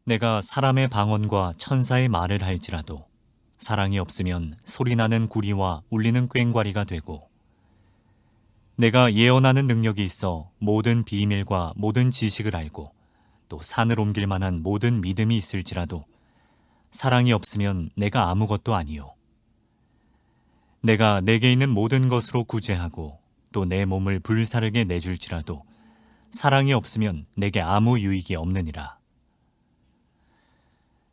내가 사람의 방언과 천사의 말을 할지라도 사랑이 없으면 소리나는 구리와 울리는 꽹과리가 되고, 내가 예언하는 능력이 있어 모든 비밀과 모든 지식을 알고 또 산을 옮길 만한 모든 믿음이 있을지라도 사랑이 없으면 내가 아무것도 아니요. 내가 내게 있는 모든 것으로 구제하고 또 내 몸을 불사르게 내줄지라도 사랑이 없으면 내게 아무 유익이 없느니라.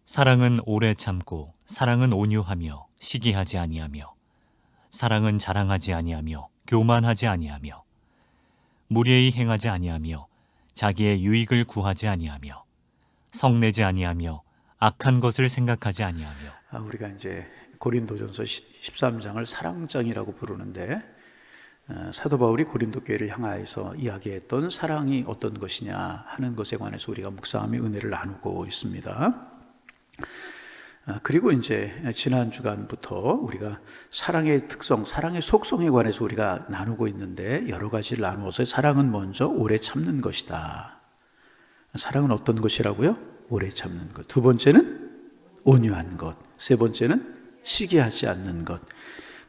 사랑은 오래 참고 사랑은 온유하며 시기하지 아니하며 사랑은 자랑하지 아니하며 교만하지 아니하며 무례히 행하지 아니하며 자기의 유익을 구하지 아니하며 성내지 아니하며 악한 것을 생각하지 아니하며. 우리가 이제 고린도전서 13장을 사랑장이라고 부르는데, 사도 바울이 고린도 교회를 향하여서 이야기했던 사랑이 어떤 것이냐 하는 것에 관해서 우리가 묵상하며 은혜를 나누고 있습니다. 그리고 이제 지난 주간부터 우리가 사랑의 특성, 사랑의 속성에 관해서 우리가 나누고 있는데, 여러 가지를 나누어서 사랑은 먼저 오래 참는 것이다. 사랑은 어떤 것이라고요? 오래 참는 것. 두 번째는 온유한 것. 세 번째는 시기하지 않는 것.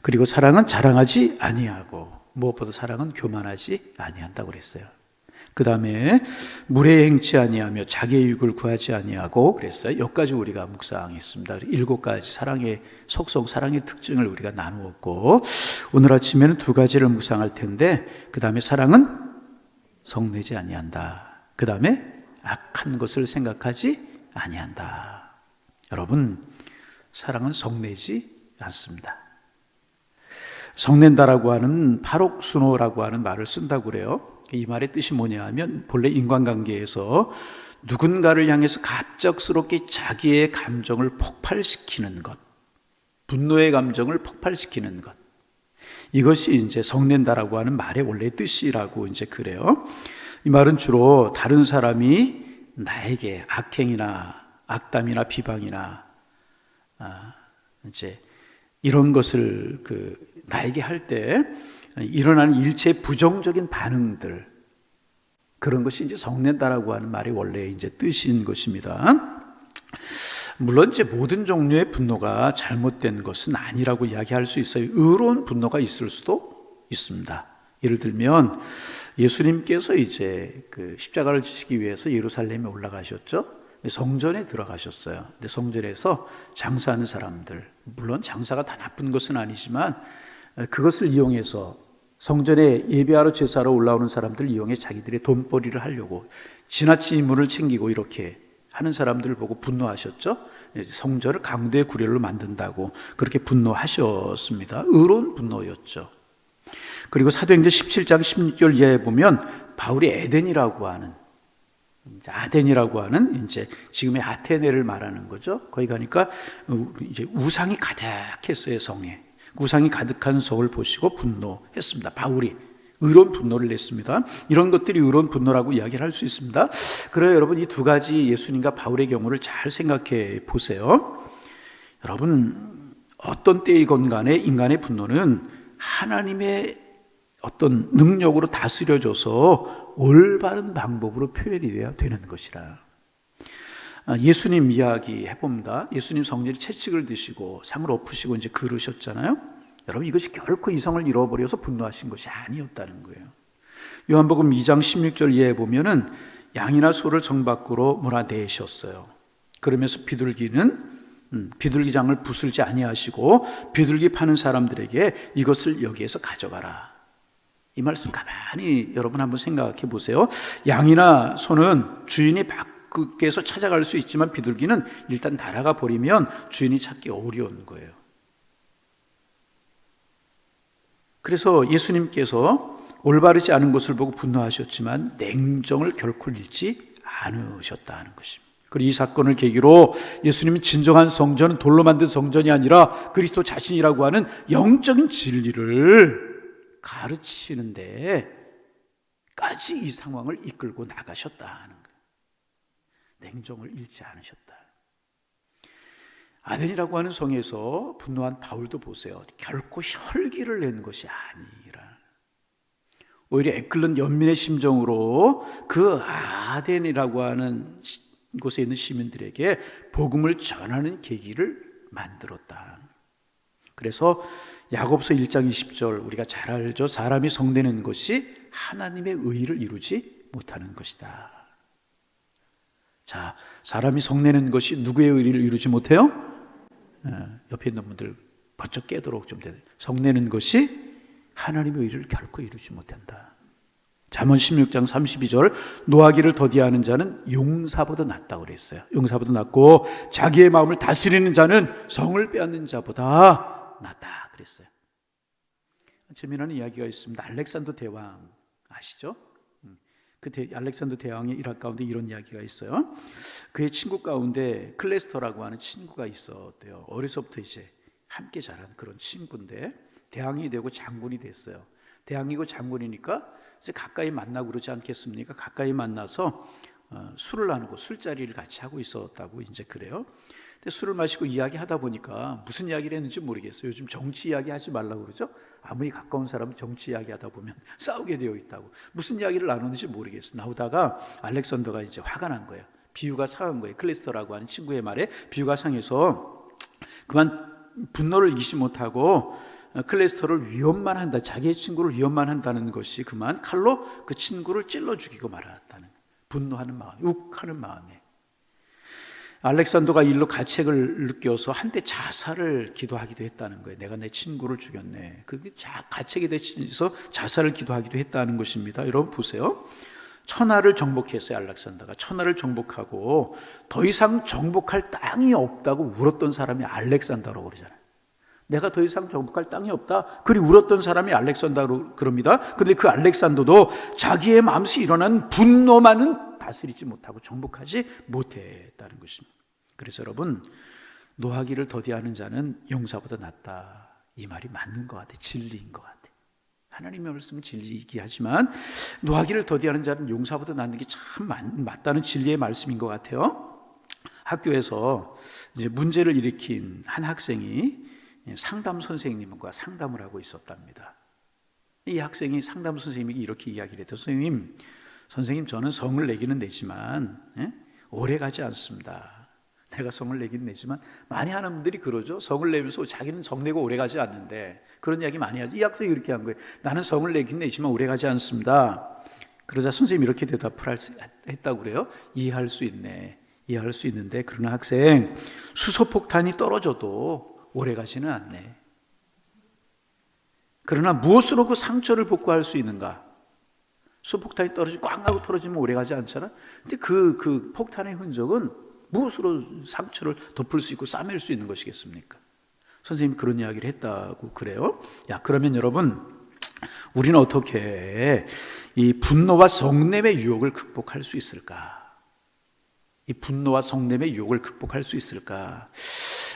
그리고 사랑은 자랑하지 아니하고, 무엇보다 사랑은 교만하지 아니한다고 그랬어요. 그 다음에 무례히 행치 아니하며 자기의 유익을 구하지 아니하고 그랬어요. 여기까지 우리가 묵상했습니다. 7가지 사랑의 속성, 사랑의 특징을 우리가 나누었고, 오늘 아침에는 2가지를 묵상할 텐데, 그 다음에 사랑은 성내지 아니한다. 그 다음에 악한 것을 생각하지 아니한다. 여러분, 사랑은 성내지 않습니다. 성낸다라고 하는 파록순호라고 하는 말을 쓴다고 그래요. 이 말의 뜻이 뭐냐 하면, 본래 인간관계에서 누군가를 향해서 갑작스럽게 자기의 감정을 폭발시키는 것, 분노의 감정을 폭발시키는 것, 이것이 이제 성낸다라고 하는 말의 원래 뜻이라고 이제 그래요. 이 말은 주로 다른 사람이 나에게 악행이나 악담이나 비방이나 이제 이런 것을 나에게 할 때 일어나는 일체의 부정적인 반응들, 그런 것이 이제 성낸다라고 하는 말이 원래 이제 뜻인 것입니다. 물론 이제 모든 종류의 분노가 잘못된 것은 아니라고 이야기할 수 있어요. 의로운 분노가 있을 수도 있습니다. 예를 들면 예수님께서 이제 십자가를 지시기 위해서 예루살렘에 올라가셨죠. 성전에 들어가셨어요. 근데 성전에서 장사하는 사람들, 물론 장사가 다 나쁜 것은 아니지만 그것을 이용해서 성전에 예배하러 제사하러 올라오는 사람들을 이용해 자기들의 돈벌이를 하려고 지나친 인물을 챙기고 이렇게 하는 사람들을 보고 분노하셨죠. 성전을 강도의 구렬로 만든다고 그렇게 분노하셨습니다. 의로운 분노였죠. 그리고 사도행전 17장 16절 이하에 보면 바울이 아덴이라고 하는 이제 지금의 아테네를 말하는 거죠. 거기 가니까 이제 우상이 가득했어요. 성에 우상이 가득한 성을 보시고 분노했습니다. 바울이 의로운 분노를 냈습니다. 이런 것들이 의로운 분노라고 이야기를 할 수 있습니다. 그래요, 여러분, 이 2가지 예수님과 바울의 경우를 잘 생각해 보세요. 여러분, 어떤 때이건 간에 인간의 분노는 하나님의 어떤 능력으로 다스려져서 올바른 방법으로 표현이 되어야 되는 것이라. 예수님 이야기 해봅니다. 예수님 성전에 채찍을 드시고 상을 엎으시고 이제 그러셨잖아요. 여러분, 이것이 결코 이성을 잃어버려서 분노하신 것이 아니었다는 거예요. 요한복음 2장 16절 이하에 보면은 양이나 소를 성 밖으로 몰아내셨어요. 그러면서 비둘기장을 부술지 아니하시고 비둘기 파는 사람들에게 이것을 여기에서 가져가라. 이 말씀 가만히 여러분 한번 생각해 보세요. 양이나 소는 주인이 밖에서 찾아갈 수 있지만 비둘기는 일단 날아가 버리면 주인이 찾기 어려운 거예요. 그래서 예수님께서 올바르지 않은 것을 보고 분노하셨지만 냉정을 결코 잃지 않으셨다는 것입니다. 그리고 이 사건을 계기로 예수님이 진정한 성전은 돌로 만든 성전이 아니라 그리스도 자신이라고 하는 영적인 진리를 가르치는데 까지 이 상황을 이끌고 나가셨다는 거예요. 냉정을 잃지 않으셨다. 아덴이라고 하는 성에서 분노한 바울도 보세요. 결코 혈기를 낸 것이 아니라 오히려 애끓는 연민의 심정으로 그 아덴이라고 하는 곳에 있는 시민들에게 복음을 전하는 계기를 만들었다. 그래서 야고보서 1장 20절 우리가 잘 알죠. 사람이 성내는 것이 하나님의 의를 이루지 못하는 것이다. 자, 사람이 성내는 것이 누구의 의를 이루지 못해요? 옆에 있는 분들 번쩍 깨도록 좀 돼요. 성내는 것이 하나님의 의를 결코 이루지 못한다. 잠언 16장 32절 노하기를 더디하는 자는 용사보다 낫다고 그랬어요. 용사보다 낫고 자기의 마음을 다스리는 자는 성을 빼앗는 자보다 낫다 그랬어요. 재미나는 이야기가 있습니다. 알렉산더 대왕 아시죠? 알렉산더 대왕의 일화 가운데 이런 이야기가 있어요. 그의 친구 가운데 클레스터라고 하는 친구가 있었대요. 어려서부터 이제 함께 자란 그런 친구인데 대왕이 되고 장군이 됐어요. 대왕이고 장군이니까 이제 가까이 만나고 그러지 않겠습니까? 가까이 만나서 술을 나누고 술자리를 같이 하고 있었다고 이제 그래요. 근데 술을 마시고 이야기하다 보니까 무슨 이야기를 했는지 모르겠어요. 요즘 정치 이야기 하지 말라고 그러죠. 아무리 가까운 사람도 정치 이야기하다 보면 싸우게 되어 있다고. 무슨 이야기를 나누는지 모르겠어요. 나오다가 알렉산더가 이제 화가 난 거예요. 비유가 상한 거예요. 클리스터라고 하는 친구의 말에 비유가 상해서 그만 분노를 이기지 못하고 클레스터를 위협만 한다. 자기의 친구를 위협만 한다는 것이 그만 칼로 그 친구를 찔러 죽이고 말았다는 분노하는 마음, 욱하는 마음에 알렉산더가 일로 가책을 느껴서 한때 자살을 기도하기도 했다는 거예요. 내가 내 친구를 죽였네. 그게 가책이 돼서 자살을 기도하기도 했다는 것입니다. 여러분 보세요. 천하를 정복했어요. 알렉산더가 천하를 정복하고 더 이상 정복할 땅이 없다고 울었던 사람이 알렉산더라고 그러잖아요. 내가 더 이상 정복할 땅이 없다. 그리 울었던 사람이 알렉산더로 그럽니다. 그런데 그 알렉산더도 자기의 마음속에 일어난 분노만은 다스리지 못하고 정복하지 못했다는 것입니다. 그래서 여러분 노하기를 더디하는 자는 용사보다 낫다. 이 말이 맞는 것 같아요. 진리인 것 같아요. 하나님의 말씀은 진리이기 하지만 노하기를 더디하는 자는 용사보다 낫는 게 참 맞다는 진리의 말씀인 것 같아요. 학교에서 이제 문제를 일으킨 한 학생이 상담 선생님과 상담을 하고 있었답니다. 이 학생이 상담 선생님에게 이렇게 이야기를 했죠. 선생님 저는 성을 내기는 내지만 오래 가지 않습니다. 내가 성을 내기는 내지만 많이 하는 분들이 그러죠. 성을 내면서 자기는 성 내고 오래 가지 않는데 그런 이야기 많이 하죠. 이 학생이 이렇게 한 거예요. 나는 성을 내기는 내지만 오래 가지 않습니다. 그러자 선생님이 이렇게 대답을 했다고 그래요. 이해할 수 있네. 이해할 수 있는데 그러나 학생 수소폭탄이 떨어져도 오래 가지는 않네. 그러나 무엇으로 그 상처를 복구할 수 있는가? 수폭탄이 떨어지고 꽝 하고 떨어지면 오래 가지 않잖아. 근데 그 폭탄의 흔적은 무엇으로 상처를 덮을 수 있고 싸맬 수 있는 것이겠습니까? 선생님이 그런 이야기를 했다고 그래요. 야, 그러면 여러분 우리는 어떻게 이 분노와 성냄의 유혹을 극복할 수 있을까? 이 분노와 성냄의 유혹을 극복할 수 있을까?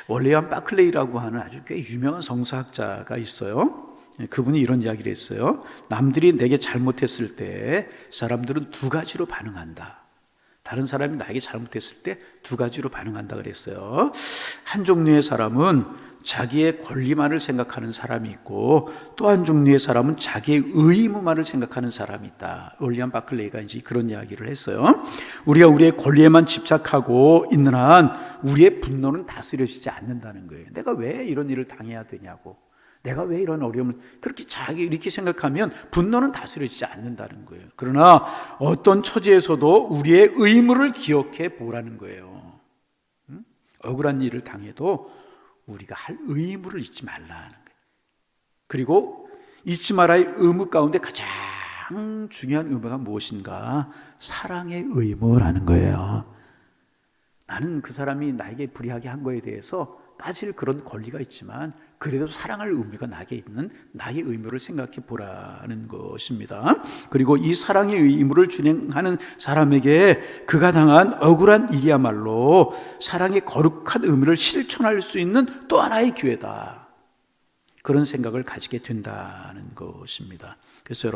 월리엄 바클레이라고 하는 아주 꽤 유명한 성서학자가 있어요. 그분이 이런 이야기를 했어요. 남들이 내게 잘못했을 때 사람들은 두 가지로 반응한다. 다른 사람이 나에게 잘못했을 때 두 가지로 반응한다 그랬어요. 한 종류의 사람은 자기의 권리만을 생각하는 사람이 있고 또 한 종류의 사람은 자기의 의무만을 생각하는 사람이 있다. 월리엄 바클레이가 이제 그런 이야기를 했어요. 우리가 우리의 권리에만 집착하고 있는 한 우리의 분노는 다스려지지 않는다는 거예요. 내가 왜 이런 일을 당해야 되냐고. 내가 왜 이런 어려움을 그렇게 자기 이렇게 생각하면 분노는 다스려지지 않는다는 거예요. 그러나 어떤 처지에서도 우리의 의무를 기억해 보라는 거예요. 억울한 일을 당해도 우리가 할 의무를 잊지 말라는 거예요. 그리고 잊지 말아야 할 의무 가운데 가장 중요한 의무가 무엇인가? 사랑의 의무라는 거예요. 나는 그 사람이 나에게 불이하게 한 거에 대해서 따질 그런 권리가 있지만 그래도 사랑할 의무가 나에게 있는 나의 의무를 생각해 보라는 것입니다. 그리고 이 사랑의 의무를 준행하는 사람에게 그가 당한 억울한 일이야말로 사랑의 거룩한 의무를 실천할 수 있는 또 하나의 기회다. 그런 생각을 가지게 된다는 것입니다. 그래서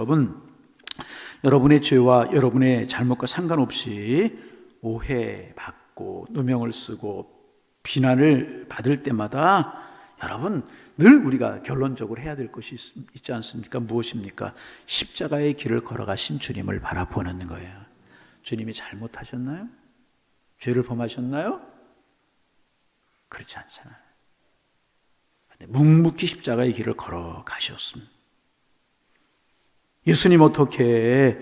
여러분의 죄와 여러분의 잘못과 상관없이 오해받고 누명을 쓰고 비난을 받을 때마다 여러분 늘 우리가 결론적으로 해야 될 것이 있지 않습니까? 무엇입니까? 십자가의 길을 걸어가신 주님을 바라보는 거예요. 주님이 잘못하셨나요? 죄를 범하셨나요? 그렇지 않잖아요. 근데 묵묵히 십자가의 길을 걸어가셨습니다. 예수님 어떻게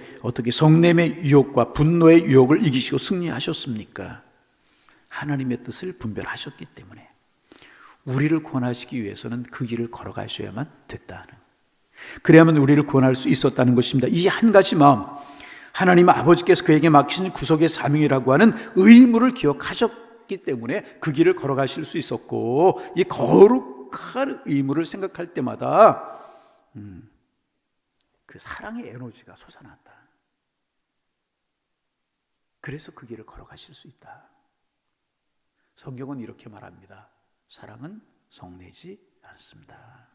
성냄의 유혹과 분노의 유혹을 이기시고 승리하셨습니까? 하나님의 뜻을 분별하셨기 때문에 우리를 구원하시기 위해서는 그 길을 걸어가셔야만 됐다는, 그래야만 우리를 구원할 수 있었다는 것입니다. 이 한 가지 마음, 하나님 아버지께서 그에게 맡기신 구속의 사명이라고 하는 의무를 기억하셨기 때문에 그 길을 걸어가실 수 있었고, 이 거룩한 의무를 생각할 때마다 그 사랑의 에너지가 솟아난다. 그래서 그 길을 걸어가실 수 있다. 성경은 이렇게 말합니다. 사랑은 성내지 않습니다.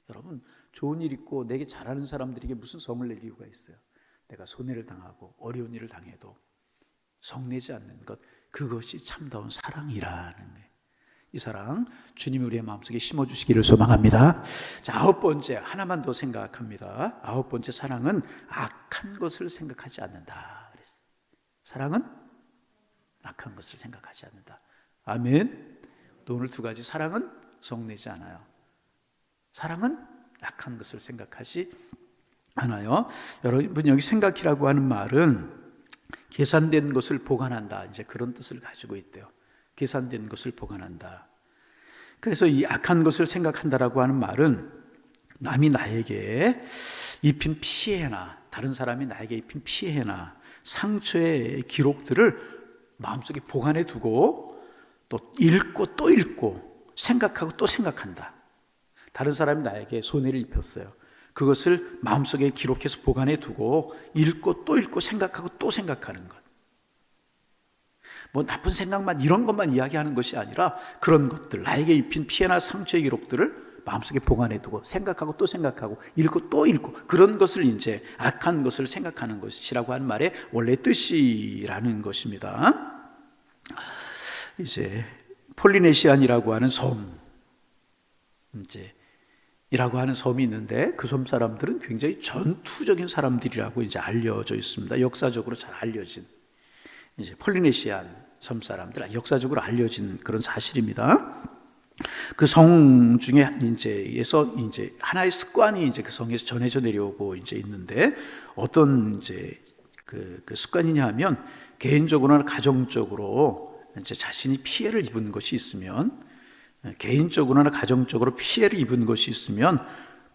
여러분, 좋은 일 있고 내게 잘하는 사람들에게 무슨 성을 낼 이유가 있어요? 내가 손해를 당하고 어려운 일을 당해도 성내지 않는 것, 그것이 참다운 사랑이라는 거예요. 이 사랑 주님이 우리의 마음속에 심어주시기를 소망합니다. 자, 9번째, 하나만 더 생각합니다. 9번째, 사랑은 악한 것을 생각하지 않는다 그랬어요. 사랑은 악한 것을 생각하지 않는다. 아멘. 또 오늘 두 가지, 사랑은 성내지 않아요. 사랑은 악한 것을 생각하지 않아요. 여러분, 여기 생각이라고 하는 말은 계산된 것을 보관한다, 이제 그런 뜻을 가지고 있대요. 계산된 것을 보관한다. 그래서 이 악한 것을 생각한다라고 하는 말은 남이 나에게 입힌 피해나 다른 사람이 나에게 입힌 피해나 상처의 기록들을 마음속에 보관해 두고 또 읽고 또 읽고 생각하고 또 생각한다. 다른 사람이 나에게 손해를 입혔어요. 그것을 마음속에 기록해서 보관해 두고 읽고 또 읽고 생각하고 또 생각하는 것. 뭐 나쁜 생각만, 이런 것만 이야기하는 것이 아니라 그런 것들, 나에게 입힌 피해나 상처의 기록들을 마음속에 보관해 두고 생각하고 또 생각하고 읽고 또 읽고, 그런 것을 이제 악한 것을 생각하는 것이라고 하는 말의 원래 뜻이라는 것입니다. 이제 폴리네시안이라고 하는 섬, 이라고 하는 섬이 있는데, 그 섬 사람들은 굉장히 전투적인 사람들이라고 이제 알려져 있습니다. 역사적으로 잘 알려진, 이제 폴리네시안 섬 사람들, 역사적으로 알려진 그런 사실입니다. 그 성 중에 이제에서 이제 하나의 습관이 이제 그 성에서 전해져 내려오고 이제 있는데, 어떤 이제 그 습관이냐 하면, 개인적으로나 가정적으로 이제 자신이 피해를 입은 것이 있으면, 개인적으로나 가정적으로 피해를 입은 것이 있으면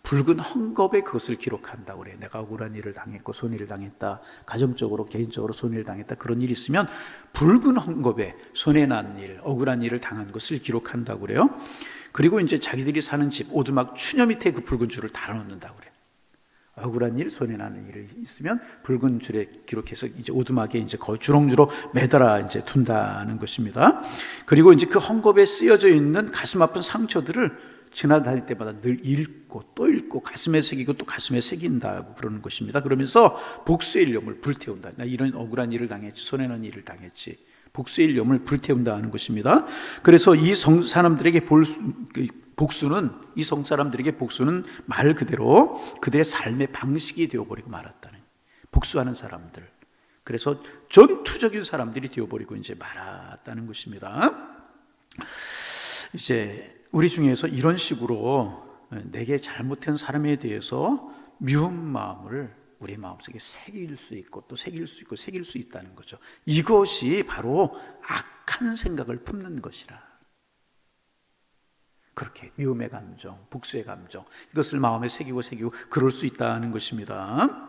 붉은 헝겊에 그것을 기록한다고 그래요. 내가 억울한 일을 당했고 손해를 당했다, 가정적으로 개인적으로 손해를 당했다, 그런 일이 있으면 붉은 헝겊에 손해난 일, 억울한 일을 당한 것을 기록한다고 그래요. 그리고 이제 자기들이 사는 집 오두막 추녀 밑에 그 붉은 줄을 달아놓는다고 그래요. 억울한 일, 손해나는 일이 있으면 붉은 줄에 기록해서 이제 오두막에 이제 거의 주렁주렁 매달아 이제 둔다는 것입니다. 그리고 이제 그 헝겊에 쓰여져 있는 가슴 아픈 상처들을 지나다닐 때마다 늘 읽고 또 읽고 가슴에 새기고 또 가슴에 새긴다고 그러는 것입니다. 그러면서 복수의 일념을 불태운다. 나 이런 억울한 일을 당했지, 손해난 일을 당했지, 복수의 일념을 불태운다는 것입니다. 그래서 이 사람들에게 복수는, 이 성 사람들에게 복수는 말 그대로 그들의 삶의 방식이 되어버리고 말았다는, 복수하는 사람들, 그래서 전투적인 사람들이 되어버리고 이제 말았다는 것입니다. 이제 우리 중에서 이런 식으로 내게 잘못한 사람에 대해서 미운 마음을 우리 마음속에 새길 수 있고 또 새길 수 있고 새길 수 있다는 거죠. 이것이 바로 악한 생각을 품는 것이라. 그렇게 미움의 감정, 복수의 감정, 이것을 마음에 새기고 그럴 수 있다는 것입니다.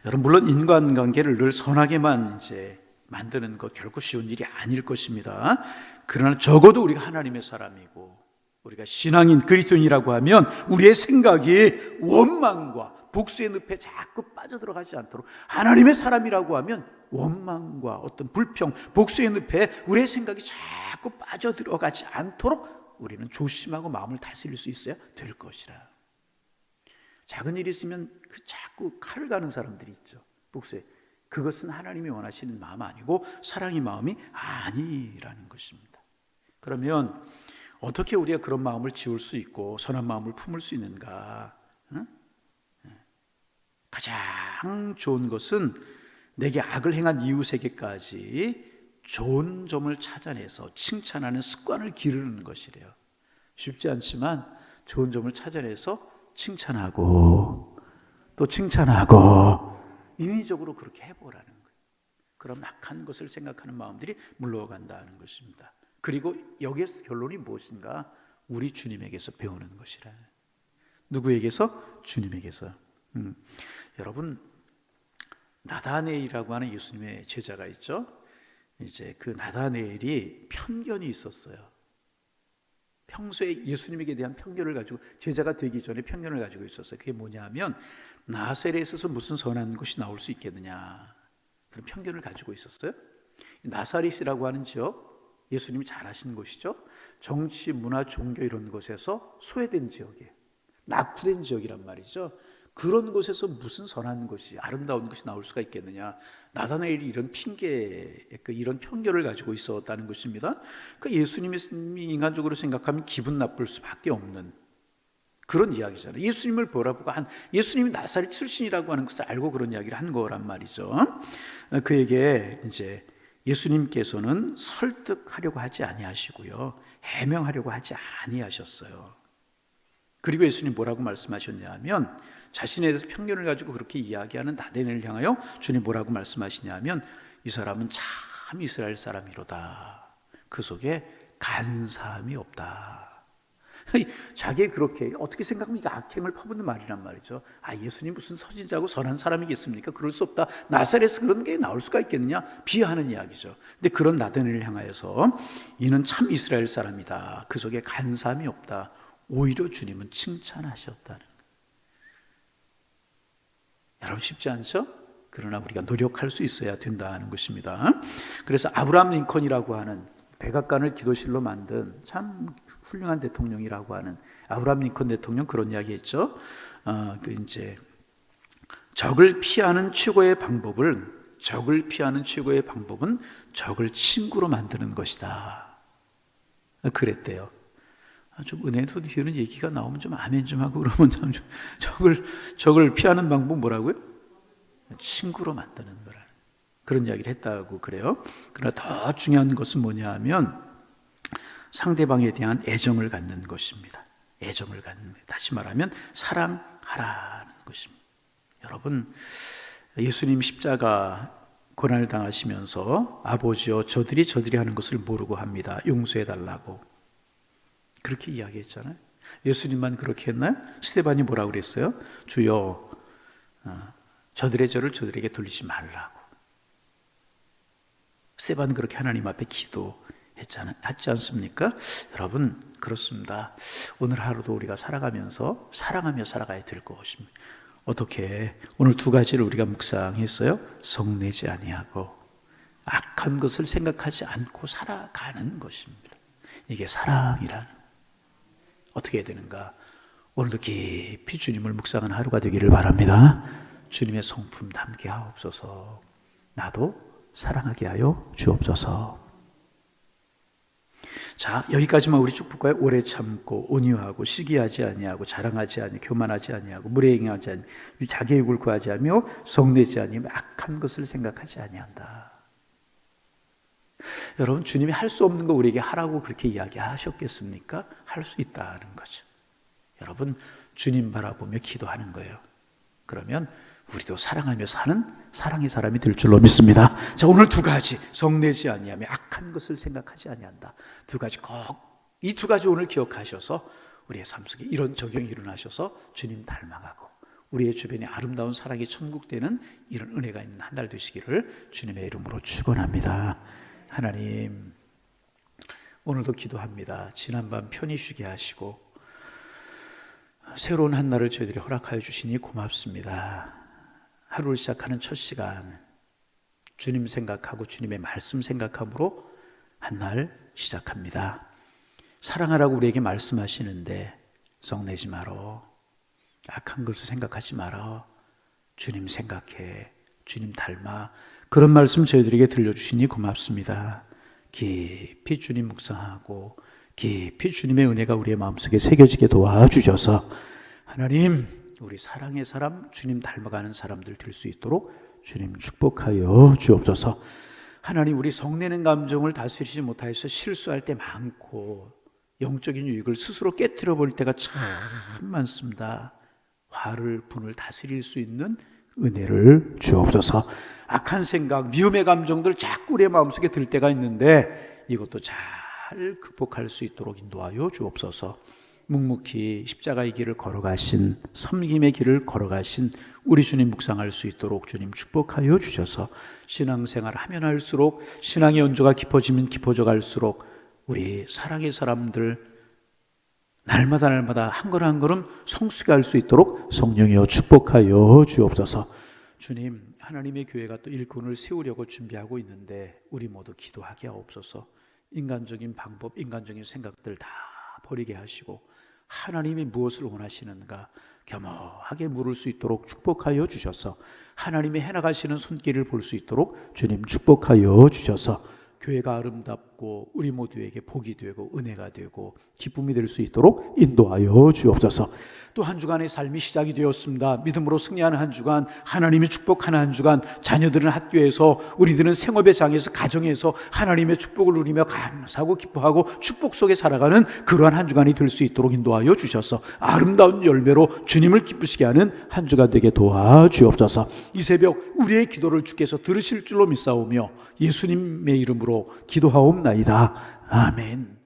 여러분, 물론 인간관계를 늘 선하게만 이제 만드는 것 결코 쉬운 일이 아닐 것입니다. 그러나 적어도 우리가 하나님의 사람이고 우리가 신앙인 그리스도인이라고 하면 우리의 생각이 원망과 복수의 늪에 자꾸 빠져들어가지 않도록, 하나님의 사람이라고 하면 원망과 어떤 불평, 복수의 늪에 우리의 생각이 자꾸 빠져들어가지 않도록 우리는 조심하고 마음을 다스릴 수 있어야 될 것이라. 작은 일이 있으면 자꾸 칼을 가는 사람들이 있죠. 복수에. 그것은 하나님이 원하시는 마음 아니고 사랑의 마음이 아니라는 것입니다. 그러면 어떻게 우리가 그런 마음을 지울 수 있고 선한 마음을 품을 수 있는가? 가장 좋은 것은 내게 악을 행한 이웃에게까지 좋은 점을 찾아내서 칭찬하는 습관을 기르는 것이래요. 쉽지 않지만 좋은 점을 찾아내서 칭찬하고 또 칭찬하고 인위적으로 그렇게 해보라는 거예요. 그럼 악한 것을 생각하는 마음들이 물러간다는 것입니다. 그리고 여기에서 결론이 무엇인가? 우리 주님에게서 배우는 것이라. 누구에게서? 주님에게서. 여러분, 나다네일이라고 하는 예수님의 제자가 있죠. 이제 그 나다네일이 편견이 있었어요. 평소에 예수님에게 대한 편견을 가지고, 제자가 되기 전에 편견을 가지고 있었어요. 그게 뭐냐면 나사렛에서 무슨 선한 것이 나올 수 있겠느냐, 그런 편견을 가지고 있었어요. 나사렛이라고 하는 지역, 예수님이 잘 아시는 곳이죠. 정치, 문화, 종교 이런 것에서 소외된 지역이에요. 낙후된 지역이란 말이죠. 그런 곳에서 무슨 선한 것이, 아름다운 것이 나올 수가 있겠느냐. 나다나엘이 이런 핑계, 이런 편견을 가지고 있었다는 것입니다. 그러니까 예수님이 인간적으로 생각하면 기분 나쁠 수밖에 없는 그런 이야기잖아요. 예수님을 보라보고 예수님이 나사렛 출신이라고 하는 것을 알고 그런 이야기를 한 거란 말이죠. 그에게 이제 예수님께서는 설득하려고 하지 아니하시고요, 해명하려고 하지 아니하셨어요. 그리고 예수님 뭐라고 말씀하셨냐면, 자신에 대해서 편견을 가지고 그렇게 이야기하는 나다나엘을 향하여 주님 뭐라고 말씀하시냐면, 이 사람은 참 이스라엘 사람이로다. 그 속에 간사함이 없다. 자기 그렇게 어떻게 생각하면 이게 악행을 퍼붓는 말이란 말이죠. 예수님 무슨 선지자고 선한 사람이겠습니까? 그럴 수 없다. 나사렛에서 그런 게 나올 수가 있겠느냐? 비하하는 이야기죠. 근데 그런 나다나엘을 향하여서 이는 참 이스라엘 사람이다. 그 속에 간사함이 없다. 오히려 주님은 칭찬하셨다는 거예요. 여러분, 쉽지 않죠? 그러나 우리가 노력할 수 있어야 된다는 것입니다. 그래서 아브라함 링컨이라고 하는 백악관을 기도실로 만든 참 훌륭한 대통령이라고 하는 아브라함 링컨 대통령, 그런 이야기했죠. 이제 적을 피하는 최고의 방법은 적을 친구로 만드는 것이다. 그랬대요. 좀 은혜도 이런 얘기가 나오면 좀 아멘 좀 하고 그러면 참 적을 피하는 방법 뭐라고요? 친구로 만드는 거라. 그런 이야기를 했다고 그래요. 그러나 더 중요한 것은 뭐냐 하면 상대방에 대한 애정을 갖는 것입니다. 애정을 갖는 것. 다시 말하면 사랑하라는 것입니다. 여러분, 예수님 십자가 고난을 당하시면서 아버지여 저들이 하는 것을 모르고 합니다. 용서해 달라고 그렇게 이야기했잖아요. 예수님만 그렇게 했나요? 스데반이 뭐라고 그랬어요? 주여, 저들의 죄를 저들에게 돌리지 말라고. 스데반은 그렇게 하나님 앞에 기도했지 않습니까? 여러분, 그렇습니다. 오늘 하루도 우리가 살아가면서 사랑하며 살아가야 될 것입니다. 어떻게? 오늘 두 가지를 우리가 묵상했어요. 성내지 아니하고 악한 것을 생각하지 않고 살아가는 것입니다. 이게 사랑이라는. 어떻게 해야 되는가? 오늘도 깊이 주님을 묵상하는 하루가 되기를 바랍니다. 주님의 성품 담게 하옵소서. 나도 사랑하게 하여 주옵소서. 자, 여기까지만 우리 쭉 볼까요? 오래 참고 온유하고 시기하지 아니하고 자랑하지 아니 교만하지 아니하고 무례행하지 아니 자기의 욕을 구하지 않으며 성내지 아니하며 악한 것을 생각하지 아니한다. 여러분, 주님이 할 수 없는 거 우리에게 하라고 그렇게 이야기하셨겠습니까? 할 수 있다는 거죠. 여러분, 주님 바라보며 기도하는 거예요. 그러면 우리도 사랑하며 사는 사랑의 사람이 될 줄로 믿습니다. 자, 오늘 두 가지, 성내지 아니하며 악한 것을 생각하지 아니한다. 두 가지 이 두 가지 오늘 기억하셔서 우리의 삶 속에 이런 적용이 일어나셔서 주님 닮아가고 우리의 주변에 아름다운 사랑이 천국되는 이런 은혜가 있는 한 달 되시기를 주님의 이름으로 축원합니다. 하나님, 오늘도 기도합니다. 지난밤 편히 쉬게 하시고 새로운 한 날을 저희들이 허락하여 주시니 고맙습니다. 하루를 시작하는 첫 시간, 주님 생각하고 주님의 말씀 생각함으로 한 날 시작합니다. 사랑하라고 우리에게 말씀하시는데 성내지 말어, 악한 것을 생각하지 말어, 주님 생각해, 주님 닮아, 그런 말씀 저희들에게 들려주시니 고맙습니다. 깊이 주님 묵상하고 깊이 주님의 은혜가 우리의 마음속에 새겨지게 도와주셔서 하나님, 우리 사랑의 사람, 주님 닮아가는 사람들 될 수 있도록 주님 축복하여 주옵소서. 하나님, 우리 성내는 감정을 다스리지 못하여서 실수할 때 많고 영적인 유익을 스스로 깨뜨려 버릴 때가 참 많습니다. 화를, 분을 다스릴 수 있는 은혜를 주옵소서. 악한 생각, 미움의 감정들 자꾸 우리의 마음속에 들 때가 있는데 이것도 잘 극복할 수 있도록 인도하여 주옵소서. 묵묵히 십자가의 길을 걸어가신, 섬김의 길을 걸어가신 우리 주님 묵상할 수 있도록 주님 축복하여 주셔서 신앙생활 하면 할수록 신앙의 연조가 깊어지면 깊어져 갈수록 우리 사랑의 사람들 날마다 한 걸음 한 걸음 성숙해 할 수 있도록 성령이여 축복하여 주옵소서. 주님, 하나님의 교회가 또 일꾼을 세우려고 준비하고 있는데 우리 모두 기도하게 하옵소서. 인간적인 방법, 인간적인 생각들 다 버리게 하시고 하나님이 무엇을 원하시는가 겸허하게 물을 수 있도록 축복하여 주셔서 하나님이 해나가시는 손길을 볼 수 있도록 주님 축복하여 주셔서 교회가 아름답고 우리 모두에게 복이 되고 은혜가 되고 기쁨이 될 수 있도록 인도하여 주옵소서. 또 한 주간의 삶이 시작이 되었습니다. 믿음으로 승리하는 한 주간, 하나님이 축복하는 한 주간, 자녀들은 학교에서, 우리들은 생업의 장에서, 가정에서 하나님의 축복을 누리며 감사하고 기뻐하고 축복 속에 살아가는 그러한 한 주간이 될 수 있도록 인도하여 주셔서 아름다운 열매로 주님을 기쁘시게 하는 한 주간 되게 도와주옵소서. 이 새벽 우리의 기도를 주께서 들으실 줄로 믿사오며 예수님의 이름으로 기도하옵나이다. 아멘.